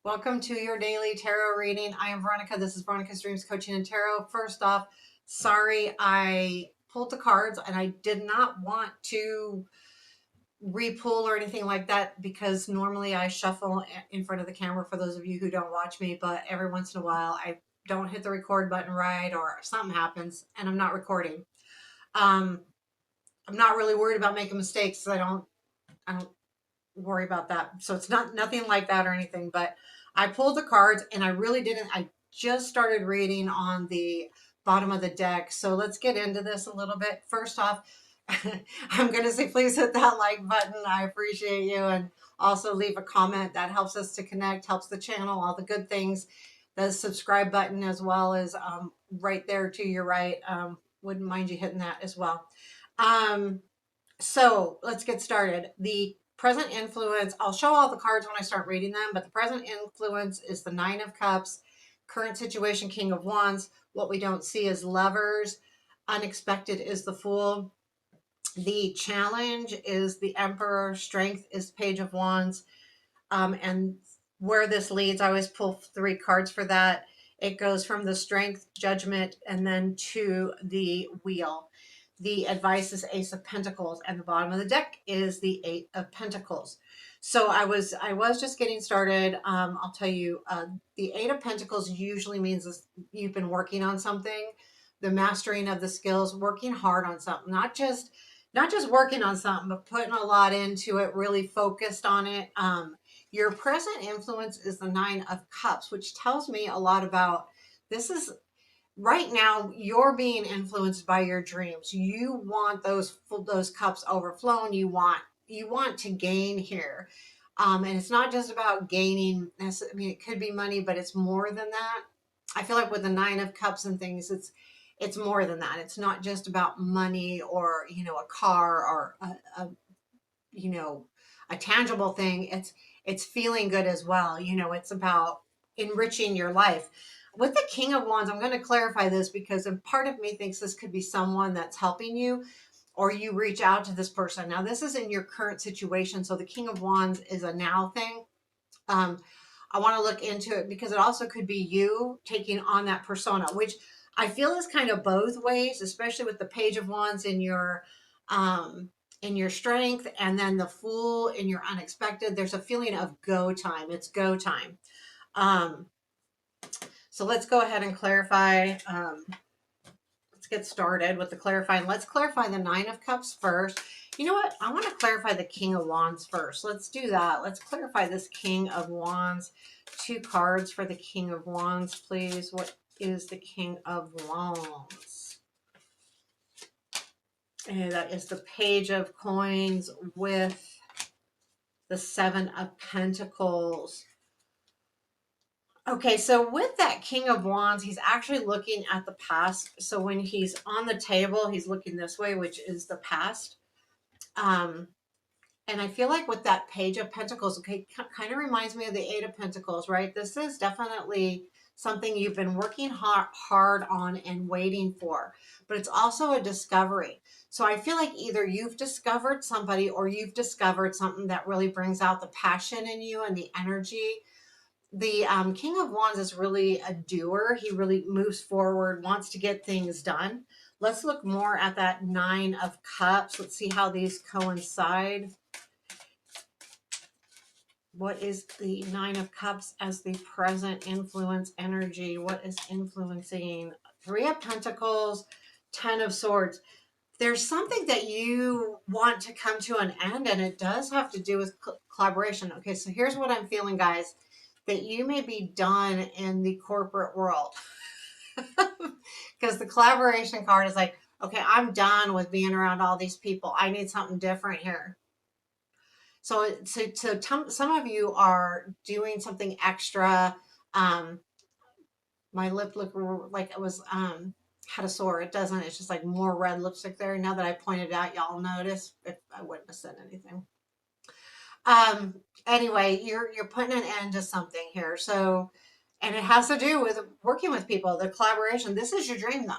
Welcome to your daily tarot reading. I am Veronica. This is Veronica's Dreams Coaching and Tarot. First off, sorry I pulled the cards and I did not want to re-pull or anything like that because normally I shuffle in front of the camera for those of you who don't watch me, but every once in a while I don't hit the record button right or something happens and I'm not recording. I'm not really worried about making mistakes. I don't worry about that. So it's nothing like that or anything, but I pulled the cards and I really didn't. I just started reading on the bottom of the deck. So let's get into this a little bit. First off, I'm going to say please hit that like button. I appreciate you. And also leave a comment. That helps us to connect, helps the channel, all the good things. The subscribe button as well as right there to your right. Wouldn't mind you hitting that as well. So let's get started. The present influence, I'll show all the cards when I start reading them, but the present influence is the Nine of Cups, current situation, King of Wands. What we don't see is Lovers. Unexpected is the Fool. The challenge is the Emperor. Strength is Page of Wands. And where this leads, I always pull 3 cards for that. It goes from the Strength, Judgment, and then to the Wheel. The advice is Ace of Pentacles, and the bottom of the deck is the 8 of Pentacles. So I was just getting started. I'll tell you, the 8 of Pentacles usually means you've been working on something, the mastering of the skills, working hard on something, not just working on something, but putting a lot into it, really focused on it. Your present influence is the 9 of Cups, which tells me a lot about this is right now you're being influenced by your dreams. You want those cups overflowing. You want to gain here. And it's not just about gaining. I mean, it could be money, but it's more than that. I feel like with the 9 of Cups and things, it's more than that. It's not just about money or, a car or a tangible thing. It's feeling good as well. It's about enriching your life. With the King of Wands, I'm going to clarify this because a part of me thinks this could be someone that's helping you or you reach out to this person. Now, this is in your current situation. So the King of Wands is a now thing. I want to look into it because it also could be you taking on that persona, which I feel is kind of both ways, especially with the Page of Wands in your strength and then the Fool in your unexpected. There's a feeling of go time. It's go time. So let's go ahead and clarify. Let's get started with the clarifying. Let's clarify the 9 of Cups first. You know what? I want to clarify the King of Wands first. Let's do that. Let's clarify this King of Wands. 2 cards for the King of Wands, please. What is the King of Wands? And that is the Page of Coins with the 7 of Pentacles. Okay, so with that King of Wands, he's actually looking at the past. So when he's on the table, he's looking this way, which is the past. And I feel like with that Page of Pentacles, okay, kind of reminds me of the 8 of Pentacles, right? This is definitely something you've been working hard on and waiting for, but it's also a discovery. So I feel like either you've discovered somebody or you've discovered something that really brings out the passion in you and the energy. The King of Wands is really a doer. He really moves forward, wants to get things done. Let's look more at that 9 of Cups. Let's see how these coincide. What is the 9 of Cups as the present influence energy? What is influencing? 3 of Pentacles, 10 of Swords. There's something that you want to come to an end, and it does have to do with collaboration. Okay, so here's what I'm feeling, guys. That you may be done in the corporate world. Because the collaboration card is like, okay, I'm done with being around all these people. I need something different here. So some of you are doing something extra. My lip looked like it was had a sore. It doesn't. It's just like more red lipstick there. Now that I pointed out, y'all notice. If I wouldn't have said anything. Anyway, you're putting an end to something here. So, and it has to do with working with people, the collaboration. This is your dream though.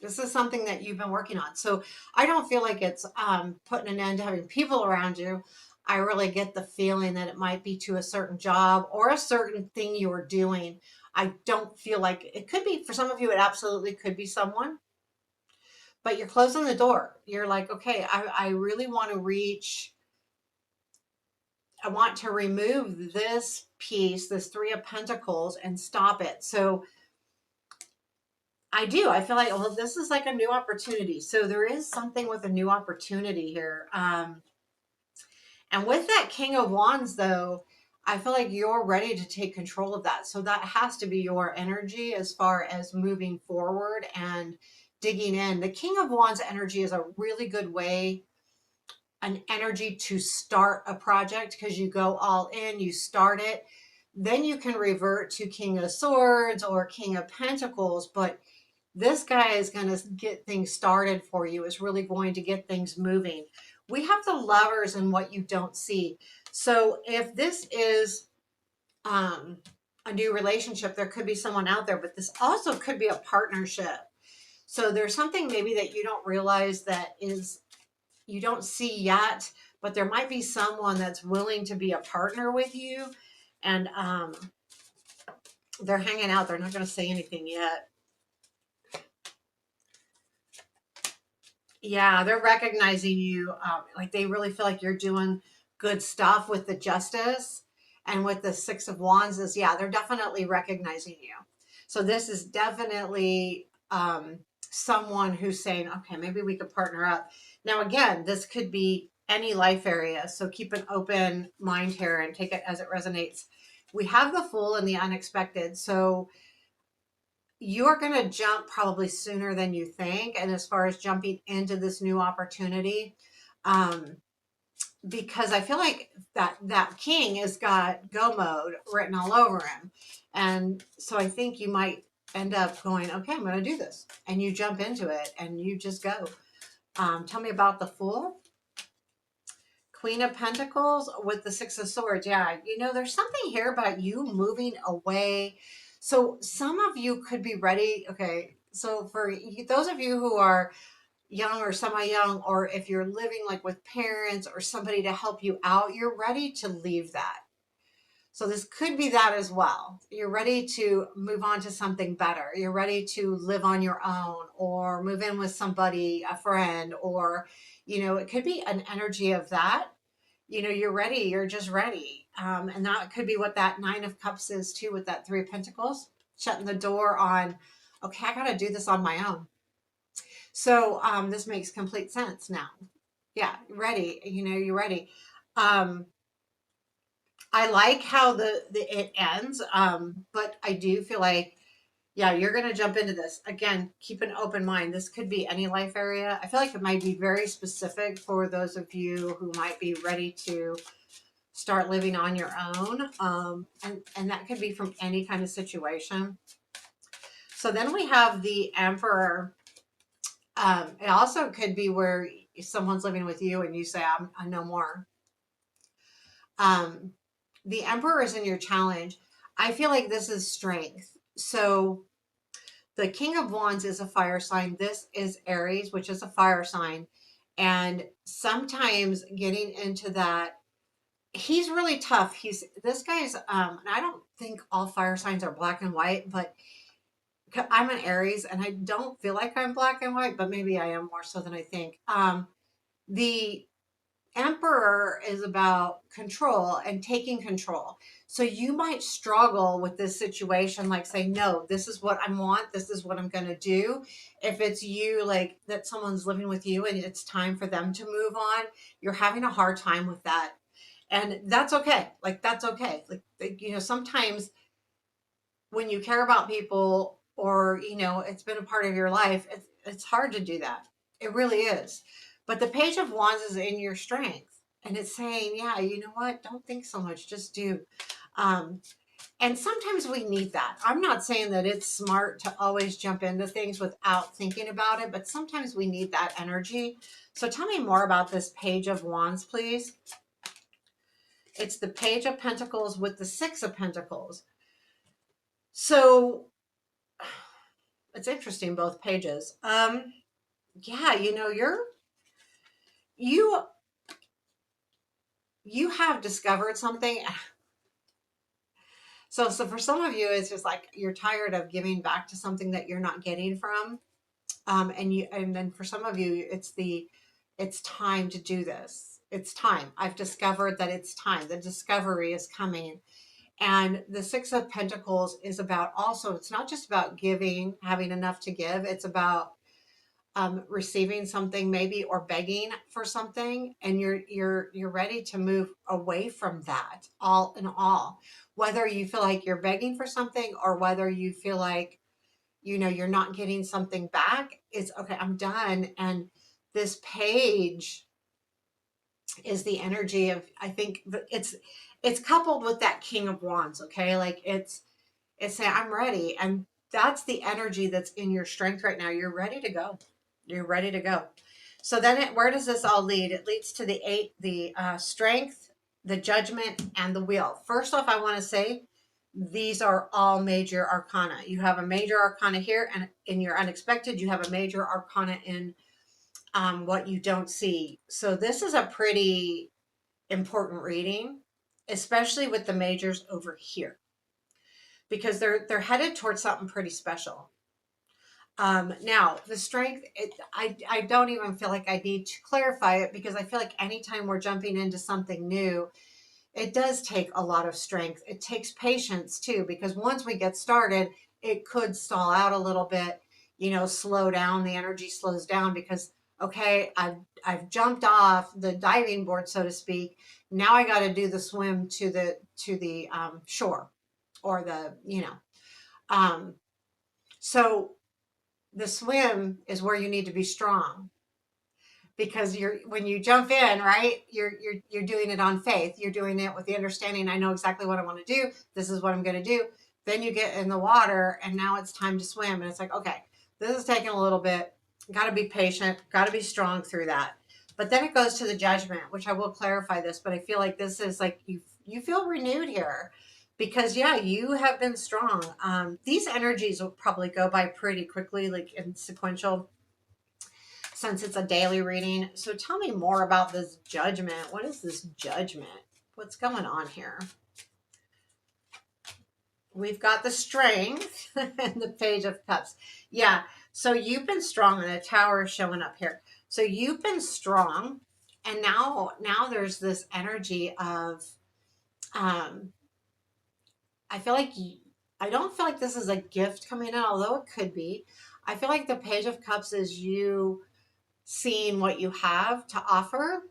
This is something that you've been working on. So I don't feel like it's putting an end to having people around you. I really get the feeling that it might be to a certain job or a certain thing you're doing. I don't feel like it could be for some of you, it absolutely could be someone, but you're closing the door. You're like, okay, I really want to reach, I want to remove this piece, this Three of Pentacles, and stop it. So I do. I feel like, well, this is like a new opportunity. So there is something with a new opportunity here. And with that King of Wands, though, I feel like you're ready to take control of that. So that has to be your energy as far as moving forward and digging in. The King of Wands energy is a really good way, an energy to start a project, because you go all in, you start it. Then you can revert to King of Swords or King of Pentacles, but this guy is going to get things started for you, is really going to get things moving. We have the Lovers and what you don't see. So if this is a new relationship, there could be someone out there, but this also could be a partnership. So there's something maybe that you don't realize that is, you don't see yet, but there might be someone that's willing to be a partner with you. And they're hanging out. They're not going to say anything yet. Yeah, they're recognizing you. Like they really feel like you're doing good stuff with the Justice and with the Six of Wands. Is, yeah, they're definitely recognizing you. So this is definitely someone who's saying, okay, maybe we could partner up. Now, again, this could be any life area. So keep an open mind here and take it as it resonates. We have the Fool and the Unexpected. So you're going to jump probably sooner than you think. And as far as jumping into this new opportunity, um, because I feel like that king has got go mode written all over him. And so I think you might end up going, okay, I'm going to do this. And you jump into it and you just go. Tell me about the Fool. Queen of Pentacles with the Six of Swords. Yeah, you know, there's something here about you moving away. So some of you could be ready. Okay, so for those of you who are young or semi-young, or if you're living like with parents or somebody to help you out, you're ready to leave that. So this could be that as well. You're ready to move on to something better. You're ready to live on your own or move in with somebody, a friend, or, you know, it could be an energy of that. You know, you're ready. You're just ready. And that could be what that Nine of Cups is too, with that Three of Pentacles, shutting the door on, okay, I got to do this on my own. So this makes complete sense now. Yeah, ready. You know, you're ready. Um, I like how the it ends, but I do feel like, yeah, you're going to jump into this. Again, keep an open mind. This could be any life area. I feel like it might be very specific for those of you who might be ready to start living on your own. And that could be from any kind of situation. So then we have the Emperor. It also could be where someone's living with you and you say, I know more. Um, the Emperor is in your challenge. I feel like this is strength. So the King of Wands is a fire sign. This is Aries, which is a fire sign. And sometimes getting into that, he's really tough. This guy's, and I don't think all fire signs are black and white, but I'm an Aries and I don't feel like I'm black and white, but maybe I am more so than I think. The Emperor is about control and taking control. So you might struggle with this situation, like say, no, this is what I want. This is what I'm going to do. If it's you, like that someone's living with you and it's time for them to move on, you're having a hard time with that. And that's okay. Like, that's okay. Like, you know, sometimes when you care about people or, you know, it's been a part of your life, it's hard to do that. It really is. But the Page of Wands is in your strength. And it's saying, yeah, you know what? Don't think so much. Just do. Um, and sometimes we need that. I'm not saying that it's smart to always jump into things without thinking about it, but sometimes we need that energy. So tell me more about this Page of Wands, please. It's the Page of Pentacles with the Six of Pentacles. So it's interesting, both pages. Yeah, you know, you you have discovered something. So for some of you, it's just like you're tired of giving back to something that you're not getting from. And then for some of you, it's time to do this. It's time. I've discovered that it's time. The discovery is coming. And the Six of Pentacles is about also, it's not just about giving, having enough to give. It's about receiving something maybe, or begging for something, and you're ready to move away from that, all in all. Whether you feel like you're begging for something, or whether you feel like, you're not getting something back, it's okay, I'm done. And this page is the energy of, I think it's coupled with that King of Wands, okay? Like it's saying, I'm ready. And that's the energy that's in your strength right now. You're ready to go. You're ready to go. So then where does this all lead? It leads to the eight, the strength, the judgment, and the wheel. First off, I want to say these are all major arcana. You have a major arcana here, and in your unexpected, you have a major arcana in what you don't see. So this is a pretty important reading, especially with the majors over here, because they're headed towards something pretty special. Now the strength, I don't even feel like I need to clarify it, because I feel like anytime we're jumping into something new, it does take a lot of strength. It takes patience too, because once we get started, it could stall out a little bit, slow down. The energy slows down because, okay, I've jumped off the diving board, so to speak. Now I got to do the swim to the shore, or um, so the swim is where you need to be strong, because when you jump in, right, you're doing it on faith. You're doing it with the understanding, I know exactly what I want to do. This is what I'm going to do. Then you get in the water, and now it's time to swim, and it's like, okay, this is taking a little bit. Got to be patient, got to be strong through that. But then it goes to the judgment, which I will clarify this, but I feel like this is like you feel renewed here, because yeah, you have been strong. These energies will probably go by pretty quickly, like in sequential, since it's a daily reading. So tell me more about this judgment. What is this judgment? What's going on here? We've got the strength and the Page of Cups. Yeah, so you've been strong, and the Tower is showing up here. So you've been strong, and now there's this energy of, I feel like I don't feel like this is a gift coming in, although it could be. I feel like the Page of Cups is you seeing what you have to offer,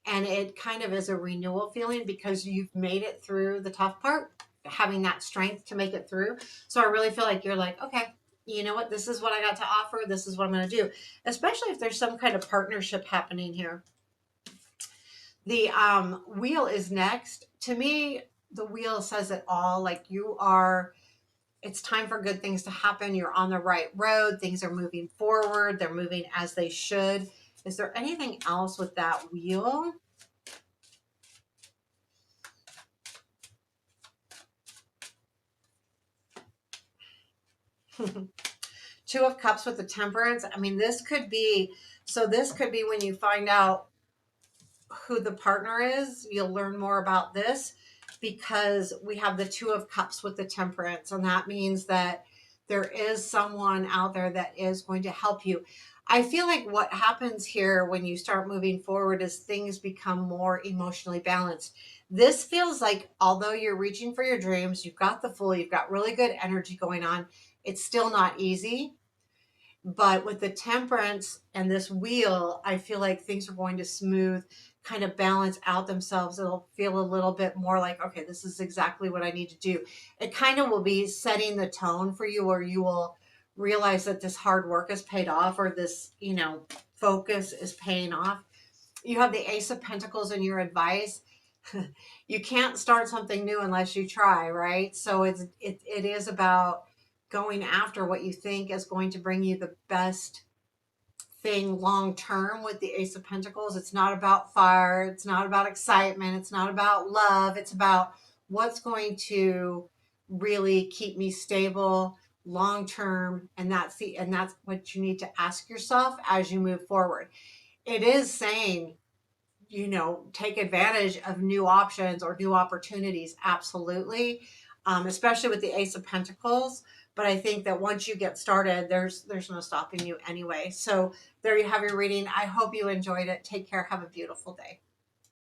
and it kind of is a renewal feeling, because you've made it through the tough part, having that strength to make it through. So I really feel like you're like, okay, you know what, this is what I got to offer, this is what I'm going to do, especially if there's some kind of partnership happening here. The wheel is next. To me, the wheel says it all. Like, it's time for good things to happen. You're on the right road. Things are moving forward. They're moving as they should. Is there anything else with that wheel? Two of Cups with the Temperance. I mean, this could be when you find out who the partner is, you'll learn more about this, because we have the Two of Cups with the Temperance, and that means that there is someone out there that is going to help you. I feel like what happens here when you start moving forward is things become more emotionally balanced. This feels like, although you're reaching for your dreams, you've got the Fool, you've got really good energy going on, it's still not easy. But with the Temperance and this wheel, I feel like things are going to smooth, kind of balance out themselves. It'll feel a little bit more like, okay, this is exactly what I need to do. It kind of will be setting the tone for you, or you will realize that this hard work has paid off, or this, focus is paying off. You have the Ace of Pentacles in your advice. You can't start something new unless you try, right? So it is about going after what you think is going to bring you the best thing long term. With the Ace of Pentacles, it's not about fire, it's not about excitement, it's not about love, it's about what's going to really keep me stable long term. And that's what you need to ask yourself as you move forward. It is saying you know, take advantage of new options or new opportunities. Absolutely. Especially with the Ace of Pentacles. But I think that once you get started, there's no stopping you anyway. So there you have your reading. I hope you enjoyed it. Take care. Have a beautiful day.